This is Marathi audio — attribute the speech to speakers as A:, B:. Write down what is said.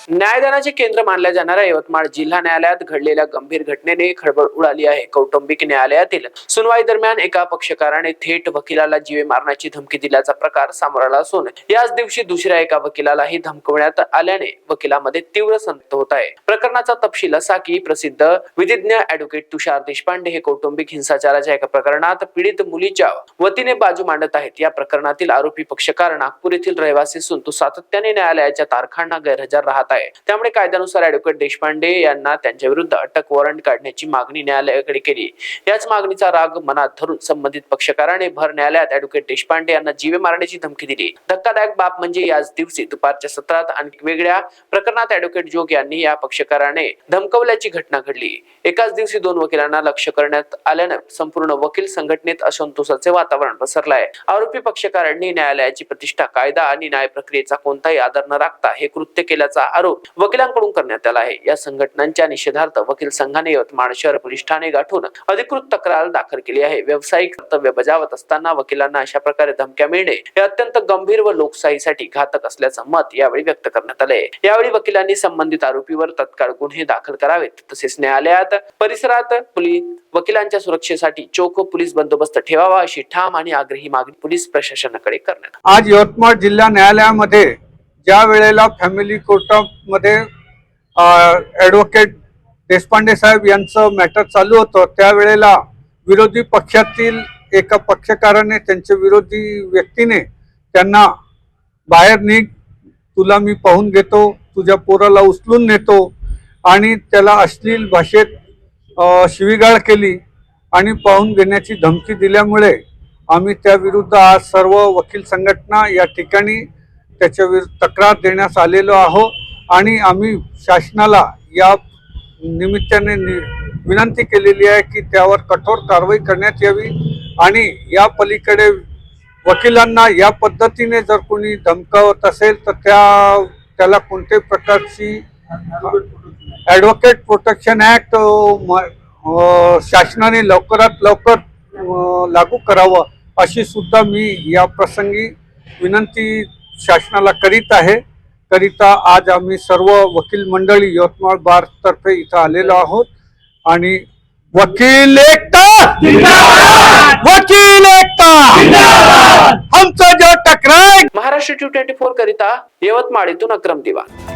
A: न्यायदानाचे केंद्र मानल्या जाणाऱ्या यवतमाळ जिल्हा न्यायालयात घडलेल्या गंभीर घटनेने खळबळ उडाली आहे। कौटुंबिक न्यायालयातील सुनवाई दरम्यान एका पक्षकाराने थेट वकिलाला जीवे मारण्याची धमकी दिल्याचा प्रकार समोर आला असून याच दिवशी दुसऱ्या एका वकिलालाही धमकवण्यात आल्याने वकिलांमध्ये तीव्र संतप्त होत आहे। प्रकरणाचा तपशील असा की प्रसिद्ध विधिज्ञ ॲडव्होकेट तुषार देशपांडे हे कौटुंबिक हिंसाचाराच्या एका प्रकरणात पीडित मुलीच्या वतीने बाजू मांडत आहेत। या प्रकरणातील आरोपी पक्षकार नागपूर येथील रहिवासी असून तो सातत्याने न्यायालयाच्या तारखांना गैरहजर राहत आहे। त्यामुळे कायद्यानुसार ॲडव्होकेट देशपांडे यांना त्यांच्या विरुद्ध अटक वॉरंट काढण्याची मागणी न्यायालयाकडे केली। याच मागणीचा राग मनात धरून संबंधित पक्षकाराने भर न्यायालयात ॲडव्होकेट देशपांडे यांना जीवे मारण्याची धमकी दिली। धक्कादायक बाब म्हणजे याच दिवशी दुपारच्या सत्रात आणखी वेगळ्या प्रकरणात ॲडव्होकेट जोग यांनी या पक्षकाराने धमकवल्याची घटना घडली। एकाच दिवशी दोन वकिलांना लक्ष्य करण्यात आल्याने संपूर्ण वकील संघटनेत असंतोषाचे वातावरण पसरले आहे। आरोपी पक्षकारांनी न्यायालयाची प्रतिष्ठा, कायदा आणि न्याय प्रक्रियेचा कोणताही आदर न राखता हे कृत्य केल्याचा आरोप वकिलांकडून करण्यात आला आहे। या संघटनांच्या निषेधार्थ वकील संघाने यवतमाळ शहर पोलीस ठाणे गाठून अधिकृत तक्रार दाखल केली आहे। व्यावसायिक कर्तव्य बजावत असताना वकिलांना अशा प्रकारे धमक्या मिळणे हे अत्यंत गंभीर व लोकशाहीसाठी घातक असल्याचं मत यावेळी व्यक्त करण्यात आले। यावेळी वकिलांनी संबंधित आरोपीवर तत्काळ गुन्हे दाखल करावेत, तसेच न्यायालयात परिसरात वकिलांच्या सुरक्षेसाठी चोख पोलीस बंदोबस्त ठेवावा अशी ठाम आणि आग्रही मागणी पोलीस प्रशासनाकडे करण्यात आली।
B: आज यवतमाळ जिल्हा न्यायालयामध्ये ज्या वेळेला फॅमिली कोर्टामध्ये ॲडव्होकेट देशपांडे साहेब यांचं मॅटर चालू होतं, त्यावेळेला विरोधी पक्षातील एका पक्षकाराने, त्यांच्या विरोधी व्यक्तीने त्यांना बाहेर निघ, तुला मी पाहून घेतो, तुझ्या पोराला उचलून नेतो आणि त्याला अश्लील भाषेत शिवीगाळ केली आणि पाहून घेण्याची धमकी दिल्यामुळे आम्ही त्या विरुद्ध आज सर्व वकील संघटना या ठिकाणी त्याच्या विरुद्ध तक्रार देण्यास आलेलो आहोत आणि आम्ही शासनाला या निमित्ताने विनंती केलेली आहे की त्यावर कठोर कारवाई करण्यात यावी आणि या पलीकडे वकिलांना या पद्धतीने जर कोणी धमकावत असेल तर त्याला कोणत्याही प्रकारची ॲडव्होकेट प्रोटेक्शन ॲक्ट शासनाने लवकरात लवकर लागू करावं अशी सुद्धा मी या प्रसंगी विनंती शासनाला करिता आज आम्ही सर्व वकील मंडळी यवतमाळ बार तर्फे इथं आलेलो आहोत आणि वकील एकता जिंदाबाद, वकील एकता जिंदाबाद, हमचा जो टकराय।
A: महाराष्ट्र 24 करिता यवतमाळ येथून अक्रम दिवाण।